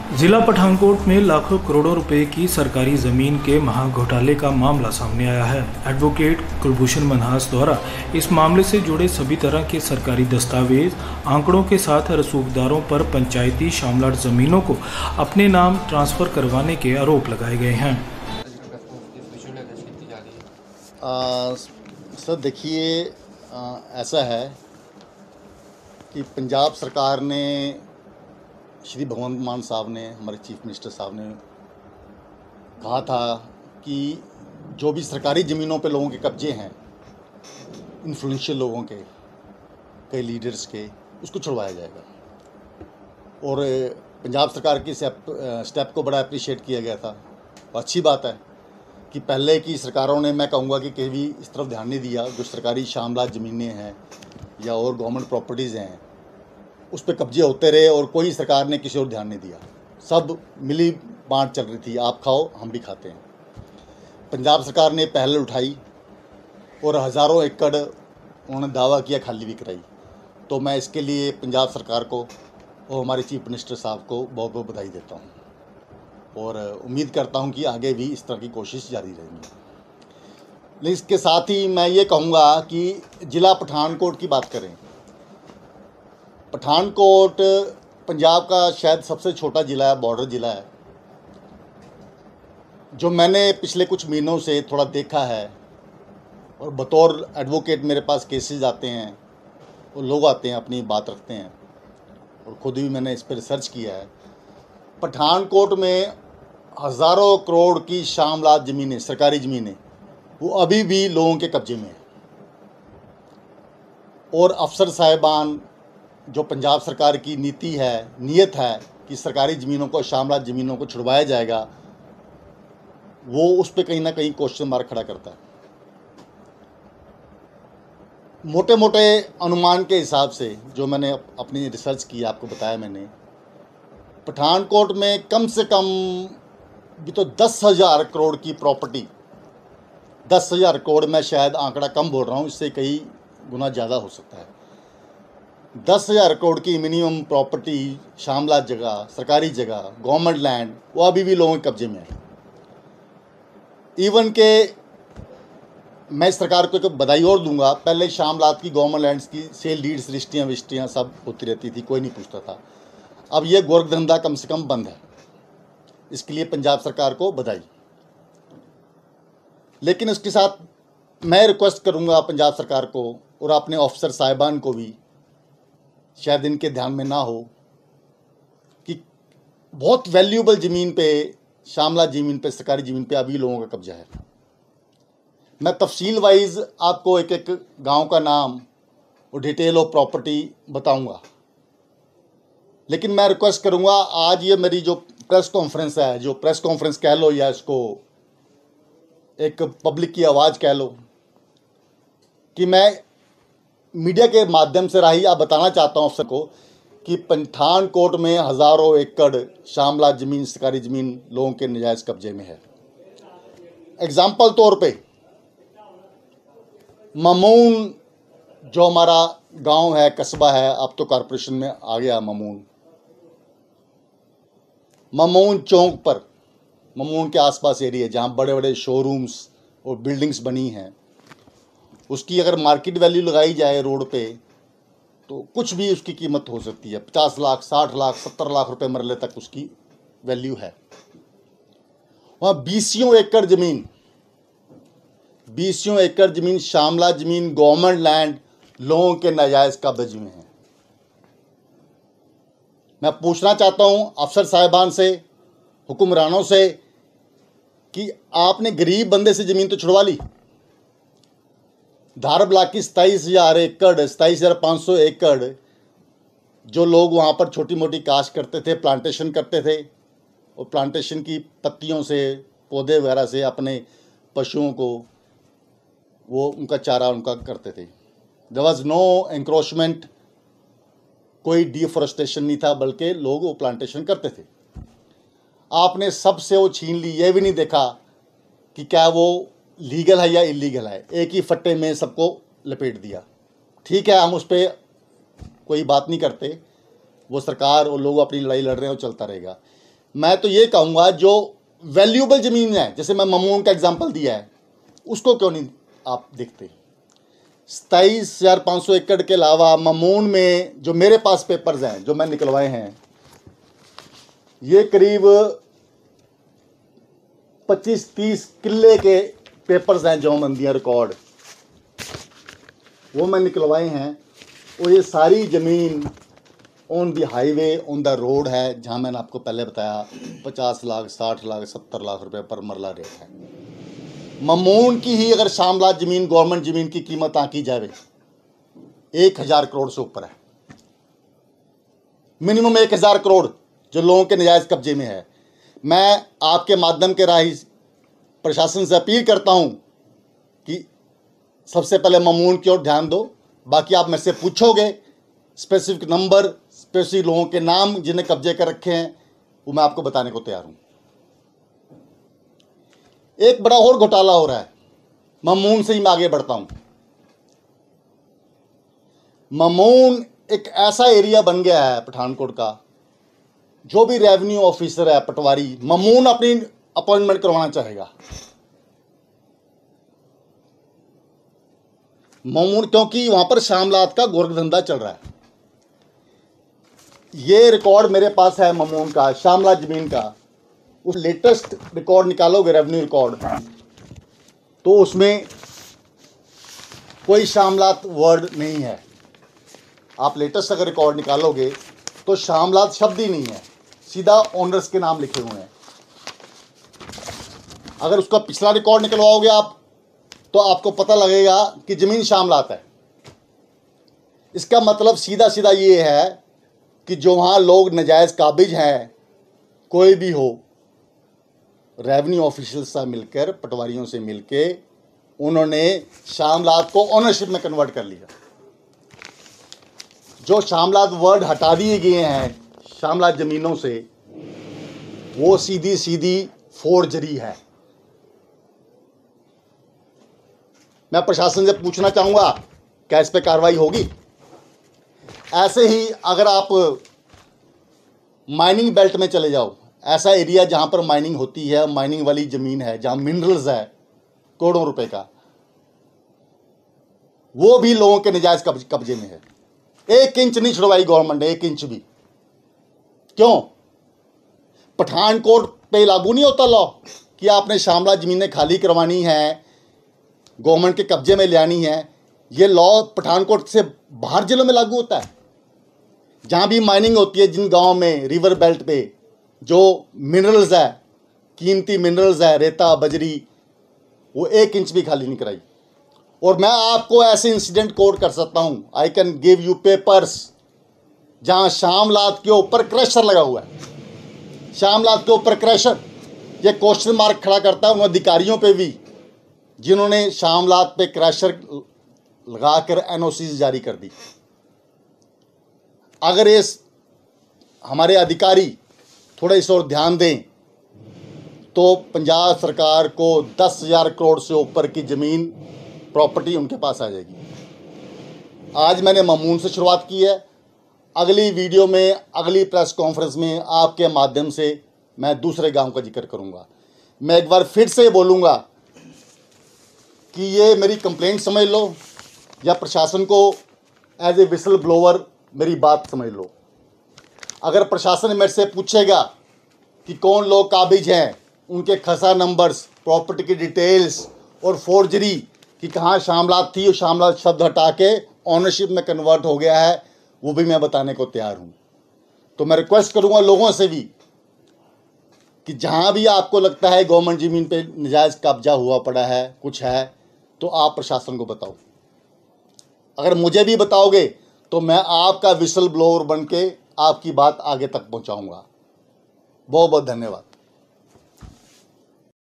जिला पठानकोट में लाखों करोड़ों रुपए की सरकारी जमीन के महाघोटाले का मामला सामने आया है। एडवोकेट कुलभूषण मनहास द्वारा इस मामले से जुड़े सभी तरह के सरकारी दस्तावेज, आंकड़ों के साथ रसूखदारों पर पंचायती शामलाट जमीनों को अपने नाम ट्रांसफर करवाने के आरोप लगाए गए हैं। सर देखिए, ऐसा है कि पंजाब सरकार ने, श्री भगवंत मान साहब ने, हमारे चीफ मिनिस्टर साहब ने कहा था कि जो भी सरकारी ज़मीनों पे लोगों के कब्जे हैं, इन्फ्लुएंशियल लोगों के, कई लीडर्स के, उसको छुड़वाया जाएगा। और पंजाब सरकार की स्टेप को बड़ा अप्रिशिएट किया गया था। और अच्छी बात है कि पहले की सरकारों ने, मैं कहूँगा कि कभी इस तरफ ध्यान नहीं दिया। जो सरकारी शामलात ज़मीनें हैं या और गवर्नमेंट प्रॉपर्टीज़ हैं, उस पर कब्जे होते रहे और कोई सरकार ने किसी और ध्यान नहीं दिया। सब मिली बांट चल रही थी, आप खाओ हम भी खाते हैं। पंजाब सरकार ने पहल उठाई और हज़ारों एकड़ उन्होंने दावा किया खाली भी कराई। तो मैं इसके लिए पंजाब सरकार को और हमारे चीफ मिनिस्टर साहब को बहुत बहुत बधाई देता हूँ और उम्मीद करता हूँ कि आगे भी इस तरह की कोशिश जारी रहेगी। लेकिन इसके साथ ही मैं ये कहूँगा कि ज़िला पठानकोट की बात करें। पठानकोट पंजाब का शायद सबसे छोटा ज़िला है, बॉर्डर ज़िला है। जो मैंने पिछले कुछ महीनों से थोड़ा देखा है, और बतौर एडवोकेट मेरे पास केसेस आते हैं और लोग आते हैं, अपनी बात रखते हैं, और ख़ुद भी मैंने इस पर रिसर्च किया है। पठानकोट में हज़ारों करोड़ की शामलात ज़मीनें, सरकारी ज़मीनें, वो अभी भी लोगों के कब्जे में हैं। और अफसर साहिबान, जो पंजाब सरकार की नीति है, नीयत है कि सरकारी ज़मीनों को, शामलात ज़मीनों को छुड़वाया जाएगा, वो उस पर कहीं ना कहीं क्वेश्चन मार्क खड़ा करता है। मोटे मोटे अनुमान के हिसाब से जो मैंने अपनी रिसर्च की, आपको बताया मैंने, पठानकोट में कम से कम भी तो 10,000 करोड़ की प्रॉपर्टी, 10,000 करोड़, मैं शायद आंकड़ा कम बोल रहा हूँ, इससे कई गुना ज़्यादा हो सकता है। 10,000 करोड़ की मिनिमम प्रॉपर्टी, शामलात जगह, सरकारी जगह, गवर्नमेंट लैंड, वो अभी भी लोगों के कब्जे में है। इवन के मैं सरकार को एक बधाई और दूंगा, पहले शामलात की, गवर्नमेंट लैंड्स की सेल डीड्स, रजिस्ट्रियाँ सब होती रहती थी, कोई नहीं पूछता था। अब ये गोरख धंधा कम से कम बंद है। इसके लिए पंजाब सरकार को बधाई। लेकिन इसके साथ मैं रिक्वेस्ट करूंगा पंजाब सरकार को और अपने ऑफिसर साहिबान को भी, शायद इनके ध्यान में ना हो, कि बहुत वैल्यूएबल ज़मीन पे, शामलात ज़मीन पे, सरकारी ज़मीन पे अभी लोगों का कब्जा है। मैं तफसील वाइज आपको एक एक गांव का नाम और डिटेल ऑफ प्रॉपर्टी बताऊंगा। लेकिन मैं रिक्वेस्ट करूंगा, आज ये मेरी जो प्रेस कॉन्फ्रेंस है, जो प्रेस कॉन्फ्रेंस कह लो या इसको एक पब्लिक की आवाज़ कह लो, कि मैं मीडिया के माध्यम से राही आप बताना चाहता हूँ अफसर को कि पठानकोट में हज़ारों एकड़ शामलात ज़मीन, सरकारी ज़मीन लोगों के नजायज़ कब्जे में है। एग्जाम्पल तौर पे ममून, जो हमारा गांव है, कस्बा है, अब तो कॉरपोरेशन में आ गया ममून चौक पर, ममून के आसपास एरिया जहाँ बड़े बड़े शोरूम्स और बिल्डिंग्स बनी हैं, उसकी अगर मार्केट वैल्यू लगाई जाए रोड पे, तो कुछ भी उसकी कीमत हो सकती है। 50 लाख, 60 लाख, 70 लाख रुपए मरले तक उसकी वैल्यू है। वहाँ 20 एकड़ ज़मीन, 20 एकड़ ज़मीन, शामलात ज़मीन, गवर्नमेंट लैंड लोगों के नाजायज़ कब्जे में है। मैं पूछना चाहता हूँ अफसर साहिबान से, हुक्मरानों से, कि आपने गरीब बंदे से ज़मीन तो छुड़वा ली। धार ब्लॉक की 27,000 एकड़, 27,500 एकड़, जो लोग वहाँ पर छोटी मोटी काश्त करते थे, प्लांटेशन करते थे, और प्लांटेशन की पत्तियों से, पौधे वगैरह से अपने पशुओं को, वो उनका चारा उनका करते थे। देयर वाज नो एंक्रोचमेंट, कोई डिफॉरेस्टेशन नहीं था, बल्कि लोग वो प्लांटेशन करते थे। आपने सबसे वो छीन ली, ये भी नहीं देखा कि क्या वो लीगल है या इलीगल है, एक ही फट्टे में सबको लपेट दिया। ठीक है, हम उस पर कोई बात नहीं करते, वो सरकार और लोग अपनी लड़ाई लड़ रहे हैं, वो चलता रहेगा। मैं तो ये कहूँगा जो वैल्यूएबल ज़मीन है, जैसे मैं ममून का एग्जांपल दिया है, उसको क्यों नहीं आप देखते। 27,500 एकड़ के अलावा ममून में जो मेरे पास पेपर्स हैं जो मैं निकलवाए हैं, ये करीब 25-30 किले के पेपर्स हैं जो मंदियाँ रिकॉर्ड, वो मैं निकलवाए हैं। और ये सारी ज़मीन on the highway, on the road है, जहाँ मैंने आपको पहले बताया 50 लाख, 60 लाख, 70 लाख रुपए पर मरला रेट है। ममून की ही अगर शामलात ज़मीन, गवर्नमेंट ज़मीन की कीमत आंकी जाए 1,000 करोड़ से ऊपर है, मिनिमम 1,000 करोड़ जो लोगों के नजायज़ कब्जे में है। मैं आपके माध्यम के राही प्रशासन से अपील करता हूँ कि सबसे पहले ममून की ओर ध्यान दो। बाकी आप मेरे से पूछोगे स्पेसिफिक नंबर, स्पेसिफिक लोगों के नाम जिन्हें कब्जे कर रखे हैं, वो मैं आपको बताने को तैयार हूँ। एक बड़ा और घोटाला हो रहा है, ममून से ही मैं आगे बढ़ता हूँ। ममून एक ऐसा एरिया बन गया है पठानकोट का, जो भी रेवेन्यू ऑफिसर है पटवारी, ममून अपनी अपॉइंटमेंट करवाना चाहेगा। ममून, क्योंकि वहां पर शामलात का गोरखधंधा चल रहा है। ये रिकॉर्ड मेरे पास है ममून का, शामलात जमीन का। उस लेटेस्ट रिकॉर्ड निकालोगे, रेवेन्यू रिकॉर्ड, तो उसमें कोई शामलात वर्ड नहीं है। आप लेटेस्ट अगर रिकॉर्ड निकालोगे तो शामलात शब्द ही नहीं है, सीधा ओनर्स के नाम लिखे हुए हैं। अगर उसका पिछला रिकॉर्ड निकलवाओगे आप, तो आपको पता लगेगा कि ज़मीन शामलात है। इसका मतलब सीधा सीधा ये है कि जो वहाँ लोग नजायज़ काबिज हैं, कोई भी हो, रेवेन्यू ऑफिशियल से मिलकर, पटवारियों से मिलके उन्होंने शामलात को ओनरशिप में कन्वर्ट कर लिया। जो शामलात वर्ड हटा दिए गए हैं शामलात ज़मीनों से, वो सीधी सीधी फोर्जरी है। मैं प्रशासन से पूछना चाहूँगा, क्या इस पर कार्रवाई होगी? ऐसे ही अगर आप माइनिंग बेल्ट में चले जाओ, ऐसा एरिया जहाँ पर माइनिंग होती है, माइनिंग वाली ज़मीन है, जहाँ मिनरल्स है करोड़ों रुपए का, वो भी लोगों के नजायज़ कब्जे में है। 1 इंच नहीं छुड़वाई गवर्नमेंट ने, 1 इंच भी। क्यों? पठानकोट पे लागू नहीं होता लॉ कि आपने शामलात ज़मीनें खाली करवानी है, गवर्नमेंट के कब्जे में लानी है। ये लॉ पठानकोट से बाहर जिलों में लागू होता है, जहाँ भी माइनिंग होती है, जिन गांव में रिवर बेल्ट पे जो मिनरल्स है, कीमती मिनरल्स है, रेता, बजरी, वो 1 इंच भी खाली नहीं कराई। और मैं आपको ऐसे इंसिडेंट कोट कर सकता हूँ, I can give you papers, जहाँ शामलात के ऊपर क्रशर लगा हुआ है। शामलात के ऊपर क्रशर, ये क्वेश्चन मार्क खड़ा करता है उन अधिकारियों पे भी जिन्होंने शामलात पे क्रशर लगाकर एनओसी जारी कर दी। अगर इस हमारे अधिकारी थोड़ा इस और ध्यान दें तो पंजाब सरकार को 10,000 करोड़ से ऊपर की ज़मीन, प्रॉपर्टी उनके पास आ जाएगी। आज मैंने ममून से शुरुआत की है, अगली वीडियो में, अगली प्रेस कॉन्फ्रेंस में आपके माध्यम से मैं दूसरे गांव का जिक्र करूंगा। मैं एक बार फिर से बोलूँगा कि ये मेरी कंप्लेंट समझ लो, या प्रशासन को एज ए विसल ब्लोअर मेरी बात समझ लो। अगर प्रशासन मेरे से पूछेगा कि कौन लोग काबिज हैं, उनके खसा नंबर्स, प्रॉपर्टी की डिटेल्स और फोर्जरी कि कहाँ शामलात थी, और शामलात शब्द हटा के ऑनरशिप में कन्वर्ट हो गया है, वो भी मैं बताने को तैयार हूँ। तो मैं रिक्वेस्ट करूँगा लोगों से भी कि जहाँ भी आपको लगता है गवर्नमेंट ज़मीन पे नजायज़ कब्जा हुआ पड़ा है, कुछ है, तो आप प्रशासन को बताओ। अगर मुझे भी बताओगे तो मैं आपका विसल ब्लोअर बन के आपकी बात आगे तक पहुँचाऊँगा। बहुत बहुत धन्यवाद।